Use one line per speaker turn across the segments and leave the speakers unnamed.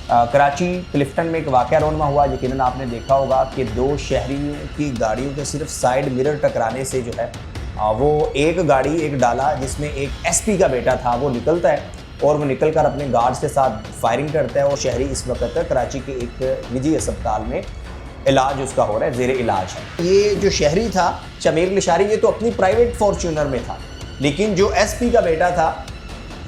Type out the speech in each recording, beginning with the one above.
कराची क्लिफ्टन में एक वाक़या रोनमा हुआ। यकीनन आपने देखा होगा कि दो शहरियों की गाड़ियों के सिर्फ साइड मिरर टकराने से जो है वो एक गाड़ी एक डाला जिसमें एक एसपी का बेटा था वो निकलता है और वो निकलकर अपने गार्ड्स के साथ फायरिंग करता है और शहरी इस वक्त कराची के एक निजी अस्पताल में इलाज उसका हो रहा है, ज़ेर इलाज है। ये जो शहरी था शमीर लिशारी, ये तो अपनी प्राइवेट फॉर्च्यूनर में था, लेकिन जो एसपी का बेटा था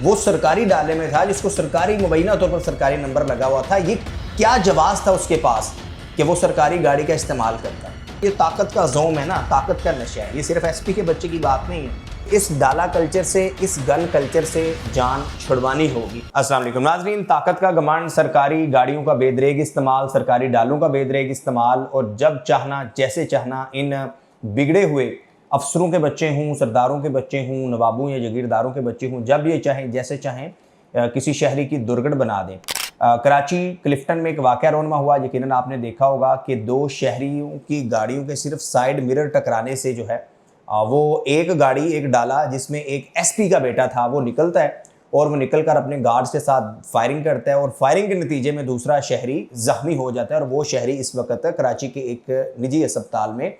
वो सरकारी डाले में था जिसको सरकारी मुबैना तौर पर सरकारी नंबर लगा हुआ था। ये क्या जवाज़ था उसके पास कि वो सरकारी गाड़ी का इस्तेमाल करता। ये ताकत का जोम है ना, ताकत का नशा है। ये सिर्फ एसपी के बच्चे की बात नहीं है। इस डाला कल्चर से, इस गन कल्चर से जान छुड़वानी होगी। अस्सलाम वालेकुम नाज़रीन, ताकत का घमंड, सरकारी गाड़ियों का बेदरेग इस्तेमाल, सरकारी डालों का बेदरेग इस्तेमाल और जब चाहना जैसे चाहना इन बिगड़े हुए अफसरों के बच्चे हों, सरदारों के बच्चे हों, नवाबों या जगीरदारों के बच्चे हों, जब ये चाहें जैसे चाहें किसी शहरी की दुर्गढ़ बना दें। कराची क्लिफ्टन में एक वाक़या रोनमा हुआ। यकीनन आपने देखा होगा कि दो शहरियों की गाड़ियों के सिर्फ साइड मिरर टकराने से जो है वो एक गाड़ी एक डाला जिसमें एक एसपी का बेटा था वो निकलता है और वो निकलकर अपने गार्ड्स के साथ फायरिंग करता है और फायरिंग के नतीजे में दूसरा शहरी ज़ख्मी हो जाता है और वो शहरी इस वक्त कराची के एक निजी अस्पताल में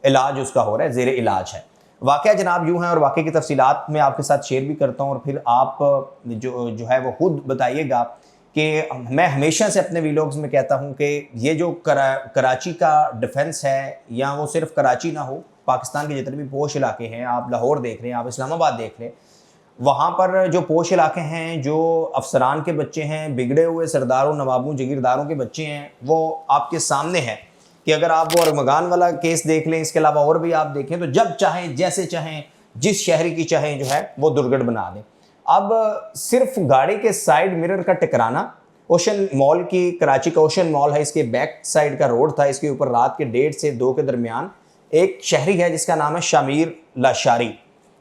इलाज उसका हो रहा है, ज़ेर इलाज है। वाक़या जनाब यूँ है और वाक़े की तफसीलात मैं आपके साथ शेयर भी करता हूँ और फिर आप जो है वो खुद बताइएगा कि मैं हमेशा से अपने वीलॉग्स में कहता हूँ कि ये जो कराची का डिफेंस है, या वो सिर्फ कराची ना हो, पाकिस्तान के जितने भी पोश इलाके हैं, आप लाहौर देख लें, आप इस्लामाबाद देख लें, वहाँ पर जो पोश इलाके हैं, जो अफसरान के बच्चे हैं, बिगड़े हुए सरदारों नवाबों जगीरदारों के बच्चे हैं, वो आपके सामने हैं कि अगर आप वो अरमगान वाला केस देख लें, इसके अलावा और भी आप देखें तो जब चाहें जैसे चाहें जिस शहरी की चाहें जो है वो दुर्गढ़ बना दें। अब सिर्फ गाड़ी के साइड मिरर का टकराना, ओशन मॉल की, कराची का ओशन मॉल है, इसके बैक साइड का रोड था, इसके ऊपर रात के 1:30 से 2 के दरमियान एक शहरी है जिसका नाम है शमीर लाशारी।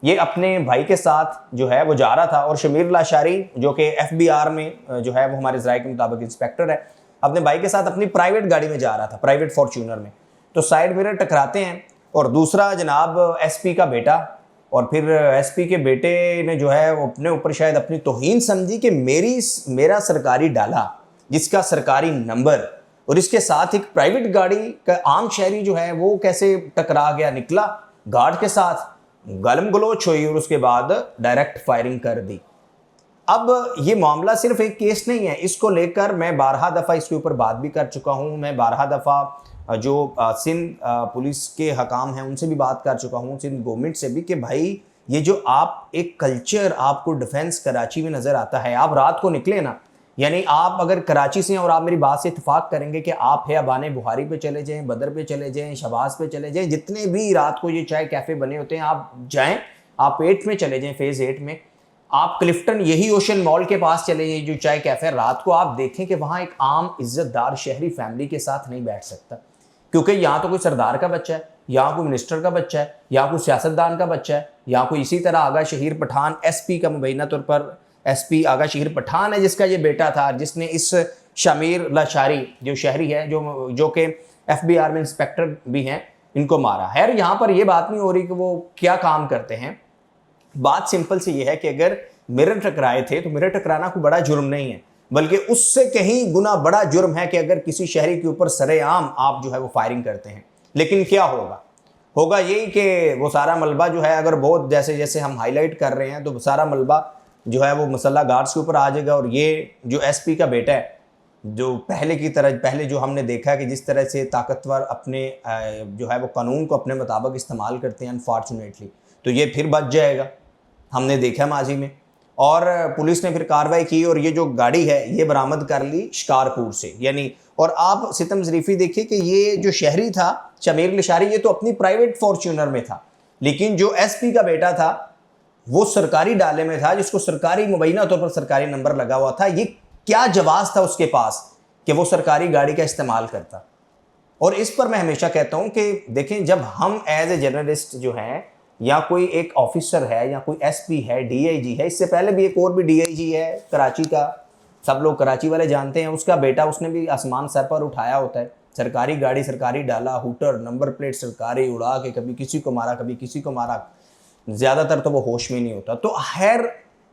ये अपने भाई के साथ जो है वो जा रहा था और शमीर लाशारी जो कि एफबीआर में जो है वो हमारे ज़राए के मुताबिक इंस्पेक्टर है, अपने भाई के साथ अपनी प्राइवेट गाड़ी में जा रहा था, प्राइवेट फॉर्च्यूनर में। तो साइड मिरर टकराते हैं और दूसरा जनाब एसपी का बेटा, और फिर एसपी के बेटे ने जो है वो अपने ऊपर शायद अपनी तौहीन समझी कि मेरा सरकारी डाला जिसका सरकारी नंबर और इसके साथ एक प्राइवेट गाड़ी का आम शहरी जो है वो कैसे टकरा गया, निकला गार्ड के साथ, गलम गलोच हुई और उसके बाद डायरेक्ट फायरिंग कर दी। अब ये मामला सिर्फ एक केस नहीं है, इसको लेकर मैं 12 दफ़ा इसके ऊपर बात भी कर चुका हूँ। मैं 12 दफ़ा जो सिंध पुलिस के हकाम हैं उनसे भी बात कर चुका हूँ, सिंध गवर्नमेंट से भी, कि भाई ये जो आप एक कल्चर आपको डिफेंस कराची में नज़र आता है, आप रात को निकले ना, यानी आप अगर कराची से हैं और आप मेरी बात से इत्तेफाक करेंगे कि आप है अबाने बुहारी पे चले जाएँ, बदर पे चले जाएँ, शबाज पे चले जाएँ, जितने भी रात को ये चाय कैफ़े बने होते हैं आप जाएँ, आप 8 में चले जाएँ, फेज़ 8 में, आप क्लिफ्टन यही ओशन मॉल के पास चले जाइए जो चाय कैफ़े, रात को आप देखें कि वहाँ एक आम इज्जतदार शहरी फैमिली के साथ नहीं बैठ सकता, क्योंकि यहाँ तो कोई सरदार का बच्चा है, यहाँ कोई मिनिस्टर का बच्चा है, यहाँ कोई सियासतदान का बच्चा है, यहाँ कोई इसी तरह आगा शहीर पठान एसपी का मुबैना तौर पर एसपी आगा शहीर पठान है जिसका ये बेटा था, जिसने इस शमीर लाशारी जो शहरी है जो कि एफबीआर में इंस्पेक्टर भी हैं, इनको मारा है। यहाँ पर यह बात नहीं हो रही कि वो क्या काम करते हैं, बात सिंपल सी ये है कि अगर मिरर टकराए थे तो मिरर टकराना कोई बड़ा जुर्म नहीं है, बल्कि उससे कहीं गुना बड़ा जुर्म है कि अगर किसी शहरी के ऊपर सरेआम आप जो है वो फायरिंग करते हैं। लेकिन क्या होगा यही कि वो सारा मलबा जो है, अगर बहुत जैसे जैसे हम हाईलाइट कर रहे हैं तो सारा मलबा जो है वो मसल्ला गार्ड्स के ऊपर आ जाएगा और ये जो एसपी का बेटा है, जो पहले की तरह, पहले जो हमने देखा कि जिस तरह से ताकतवर अपने जो है वो कानून को अपने मुताबिक इस्तेमाल करते हैं अनफॉर्चुनेटली, तो ये फिर बच जाएगा, हमने देखा माजी में। और पुलिस ने फिर कार्रवाई की और ये जो गाड़ी है ये बरामद कर ली शिकारपुर से, यानी, और आप सितम ज़रीफ़ी देखिए कि ये जो शहरी था शमीर लिशारी, ये तो अपनी प्राइवेट फॉर्च्यूनर में था, लेकिन जो एसपी का बेटा था वो सरकारी डाले में था जिसको सरकारी मुबैना तौर पर सरकारी नंबर लगा हुआ था। ये क्या जवाज़ था उसके पास कि वो सरकारी गाड़ी का इस्तेमाल करता। और इस पर मैं हमेशा कहता हूँ कि देखें, जब हम एज ए जर्नलिस्ट जो हैं, या कोई एक ऑफिसर है या कोई एसपी है, डीआईजी है, इससे पहले भी एक और भी डीआईजी है कराची का, सब लोग कराची वाले जानते हैं, उसका बेटा, उसने भी आसमान सर पर उठाया होता है, सरकारी गाड़ी, सरकारी डाला, हूटर, नंबर प्लेट सरकारी, उड़ा के कभी किसी को मारा, कभी किसी को मारा, ज़्यादातर तो वो होश में नहीं होता। तो खैर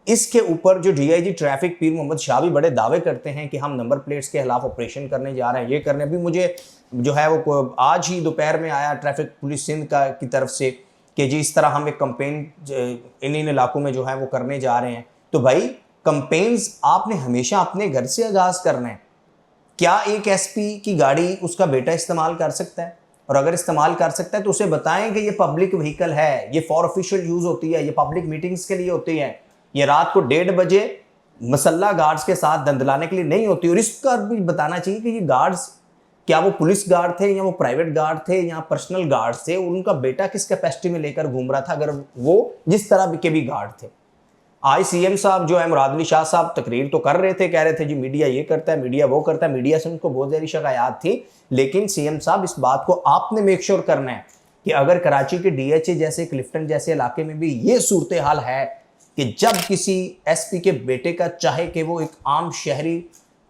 इसके ऊपर जो डीआईजी ट्रैफिक पीर मोहम्मद शाह भी बड़े दावे करते हैं कि हम नंबर प्लेट्स के खिलाफ ऑपरेशन करने जा रहे हैं, ये करने। अभी मुझे जो है वो आज ही दोपहर में आया ट्रैफिक पुलिस सिंध का की तरफ से कि जी इस तरह हम एक कंपेन इन इलाकों में जो है वो करने जा रहे हैं। तो भाई कंपेन्स आपने हमेशा अपने घर से आगाज़ करना है। क्या एक एसपी की गाड़ी उसका बेटा इस्तेमाल कर सकता है? और अगर इस्तेमाल कर सकता है तो उसे बताएं कि ये पब्लिक व्हीकल है, ये फॉर ऑफिशियल यूज़ होती है, ये पब्लिक मीटिंग्स के लिए होती है, ये रात को 1:30 बजे मसल्ला गार्ड्स के साथ दंदलाने के लिए नहीं होती। और इसका भी बताना चाहिए कि ये गार्ड्स क्या वो पुलिस गार्ड थे या वो प्राइवेट गार्ड थे या पर्सनल गार्ड थे, और उनका बेटा किस कैपेसिटी में लेकर घूम रहा था अगर वो जिस तरह के भी गार्ड थे। आज सीएम साहब जो है मुराद अली शाह साहब तकरीर तो कर रहे थे, कह रहे थे जी मीडिया ये करता है, मीडिया वो करता है, मीडिया से उनको बहुत सारी शिकायत थी। लेकिन सीएम साहब इस बात को आपने मेक श्योर करना है कि अगर कराची के डीएचए जैसे क्लिफ्टन जैसे इलाके में भी ये सूरत हाल है कि जब किसी एसपी के बेटे का चाहे कि वो एक आम शहरी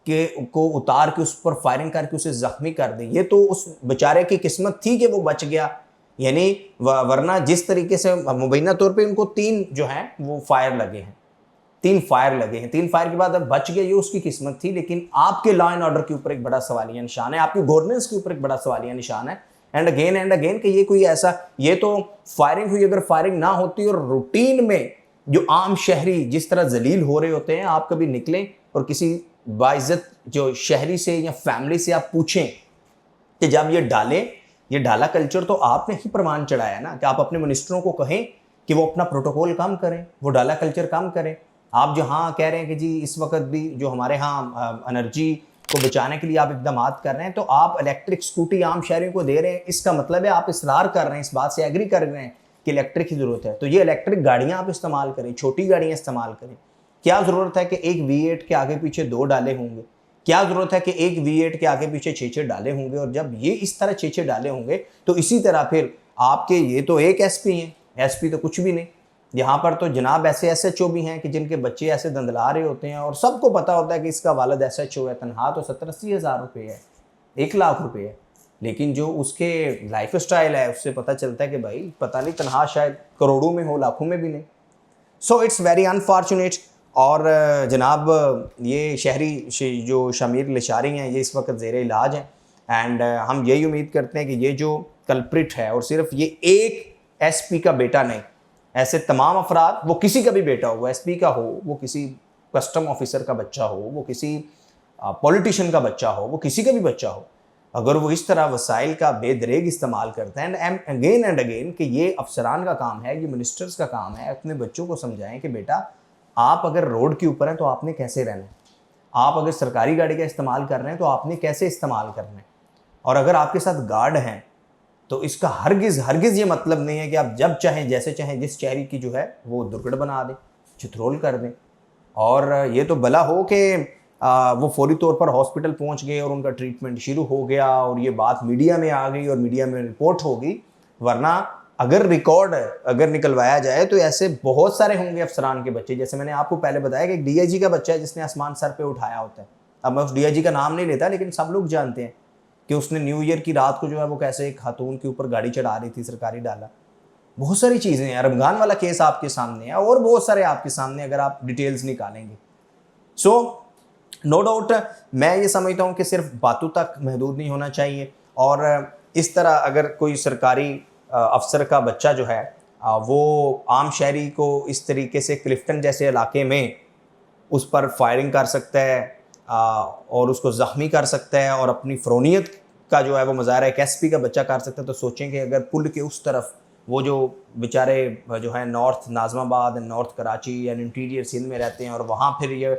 के को उतार के उस पर फायरिंग करके उसे जख्मी कर दे, ये तो उस बेचारे की किस्मत थी कि वो बच गया। यानी वरना जिस तरीके से मुबैना तौर पे उनको 3 जो है वो फायर लगे हैं, 3 फायर लगे हैं, 3 फायर के बाद अब बच गए, ये उसकी किस्मत थी। लेकिन आपके लॉ एंड ऑर्डर के ऊपर एक बड़ा सवालिया निशान है, आपकी गवर्नेंस के ऊपर एक बड़ा सवालिया निशान है। एंड अगेन कि ये कोई ऐसा, ये तो फायरिंग हुई, अगर फायरिंग ना होती और रूटीन में जो आम शहरी जिस तरह जलील हो रहे होते हैं, आप कभी निकलें और किसी बाइज्जत जो शहरी से या फैमिली से आप पूछें कि जब ये डाला कल्चर तो आपने ही प्रमाण चढ़ाया ना, कि आप अपने मिनिस्टरों को कहें कि वो अपना प्रोटोकॉल कम करें, वो डाला कल्चर कम करें। आप जो हाँ कह रहे हैं कि जी इस वक्त भी जो हमारे यहाँ एनर्जी को बचाने के लिए आप इकदाम कर रहे हैं, तो आप इलेक्ट्रिक स्कूटी आम शहरियों को दे रहे हैं, इसका मतलब है आप इसरार कर रहे हैं, इस बात से एग्री कर रहे हैं कि इलेक्ट्रिक की ज़रूरत है। तो ये इलेक्ट्रिक गाड़ियाँ आप इस्तेमाल करें, छोटी गाड़ियाँ इस्तेमाल करें। क्या ज़रूरत है कि एक V8 के आगे पीछे 2 डाले होंगे? क्या ज़रूरत है कि एक V8 के आगे पीछे 6-6 डाले होंगे? और जब ये इस तरह 6-6 डाले होंगे तो इसी तरह फिर आपके ये तो एक एसपी हैं, एसपी तो कुछ भी नहीं। यहाँ पर तो जनाब ऐसे SHO भी हैं कि जिनके बच्चे ऐसे दंदला रहे होते हैं और सबको पता होता है कि इसका वालिद SHO है, तनख्वाह तो 70-80 हज़ार रुपये है, 1 लाख रुपये है। लेकिन जो उसके लाइफ स्टाइल है उससे पता चलता है कि भाई पता नहीं तनख्वाह शायद करोड़ों में हो, लाखों में भी नहीं। So it's very unfortunate. और जनाब ये शहरी जो शमीर लिशारी हैं ये इस वक्त ज़ेर इलाज हैं। एंड हम यही उम्मीद करते हैं कि ये जो कल्प्रिट है, और सिर्फ ये एक एसपी का बेटा नहीं, ऐसे तमाम अफराद, वो किसी का भी बेटा हो, वो एसपी का हो, वो किसी कस्टम ऑफिसर का बच्चा हो, वो किसी पॉलिटिशियन का बच्चा हो, वो किसी का भी बच्चा हो, अगर वो इस तरह वसाइल का बेदरेग इस्तेमाल करते हैं एंड अगेन कि ये अफसरान का काम है, ये मिनिस्टर्स का काम है, अपने बच्चों को समझाएं कि बेटा आप अगर रोड के ऊपर हैं तो आपने कैसे रहना है, आप अगर सरकारी गाड़ी का इस्तेमाल कर रहे हैं तो आपने कैसे इस्तेमाल करना है, और अगर आपके साथ गार्ड हैं तो इसका हरगिज़ ये मतलब नहीं है कि आप जब चाहें जैसे चाहें जिस शहरी की जो है वो दुर्गढ़ बना दें, चिथरोल कर दें। और ये तो भला हो कि वो फौरी तौर पर हॉस्पिटल पहुंच गए और उनका ट्रीटमेंट शुरू हो गया और ये बात मीडिया में आ गई और मीडिया में रिपोर्ट हो गई। वरना अगर रिकॉर्ड अगर निकलवाया जाए तो ऐसे बहुत सारे होंगे अफसरान के बच्चे। जैसे मैंने आपको पहले बताया कि एक डीआईजी का बच्चा है जिसने आसमान सर पे उठाया होता है। अब मैं उस डीआईजी का नाम नहीं लेता, लेकिन सब लोग जानते हैं कि उसने न्यू ईयर की रात को जो है वो कैसे एक खातून के ऊपर गाड़ी चढ़ा रही थी, सरकारी डाला। बहुत सारी चीज़ें हैं। रमज़ान वाला केस आपके सामने है और बहुत सारे आपके सामने अगर आप डिटेल्स निकालेंगे। सो नो डाउट मैं ये समझता हूँ कि सिर्फ बातों तक महदूद नहीं होना चाहिए। और इस तरह अगर कोई सरकारी अफसर का बच्चा जो है वो आम शहरी को इस तरीके से क्लिफ्टन जैसे इलाके में उस पर फायरिंग कर सकता है और उसको ज़ख्मी कर सकता है और अपनी फ़रोनियत का जो है वो मुज़ाहरा एक एसपी का बच्चा कर सकता है, तो सोचें कि अगर पुल के उस तरफ वो जो बेचारे जो है नॉर्थ नाज़माबाद, नॉर्थ कराची या इंटीरियर सिंध में रहते हैं और वहाँ फिर ये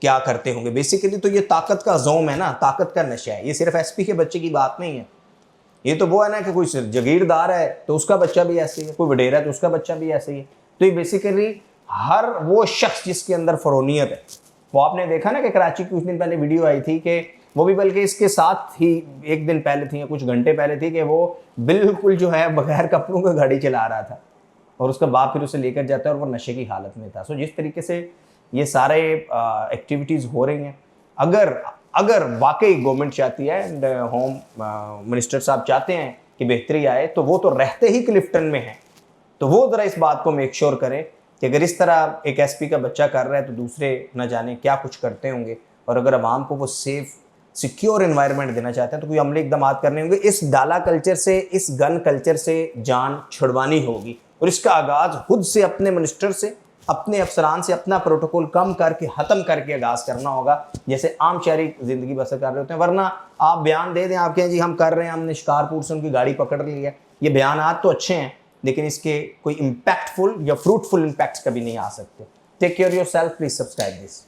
क्या करते होंगे। बेसिकली तो ये ताकत का जोम है ना, ताकत का नशा है। ये सिर्फ एसपी के बच्चे की बात नहीं है, ये तो वो है ना कि कोई जगीरदार है तो उसका बच्चा भी ऐसे ही है, कोई वडेरा है तो उसका बच्चा भी ऐसे ही है। तो ये बेसिकली हर वो शख्स जिसके अंदर फ़रोनियत है। वो आपने देखा ना कि कराची कुछ दिन पहले वीडियो आई थी कि वो भी बल्कि इसके साथ ही एक दिन पहले थी या कुछ घंटे पहले थी कि वो बिल्कुल जो है बगैर कपड़ों का गाड़ी चला रहा था और उसका बाप फिर उसे लेकर जाता है और वो नशे की हालत में था। सो जिस तरीके से ये सारे एक्टिविटीज़ हो रही हैं, अगर वाकई गवर्नमेंट चाहती है एंड होम मिनिस्टर साहब चाहते हैं कि बेहतरी आए, तो वो तो रहते ही क्लिफ्टन में हैं, तो वो ज़रा इस बात को मेक श्योर करें कि अगर इस तरह एक एसपी का बच्चा कर रहा है तो दूसरे न जाने क्या कुछ करते होंगे। और अगर आवाम को वो सेफ सिक्योर एनवायरनमेंट देना चाहते हैं तो कोई अमली इकदाम करने होंगे। इस डाला कल्चर से, इस गन कल्चर से जान छुड़वानी होगी और इसका आगाज़ खुद से, अपने मिनिस्टर से, अपने अफसरान से, अपना प्रोटोकॉल कम करके, ख़त्म करके आगाज़ करना होगा, जैसे आम शहरी ज़िंदगी बसर कर रहे होते हैं। वरना आप बयान दे दें, आप कहें जी हम कर रहे हैं, हमने शिकारपुर से उनकी गाड़ी पकड़ ली है, ये बयानात तो अच्छे हैं लेकिन इसके कोई इम्पैक्टफुल या फ्रूटफुल इम्पैक्ट्स कभी नहीं आ सकते। Take care yourself, please subscribe this.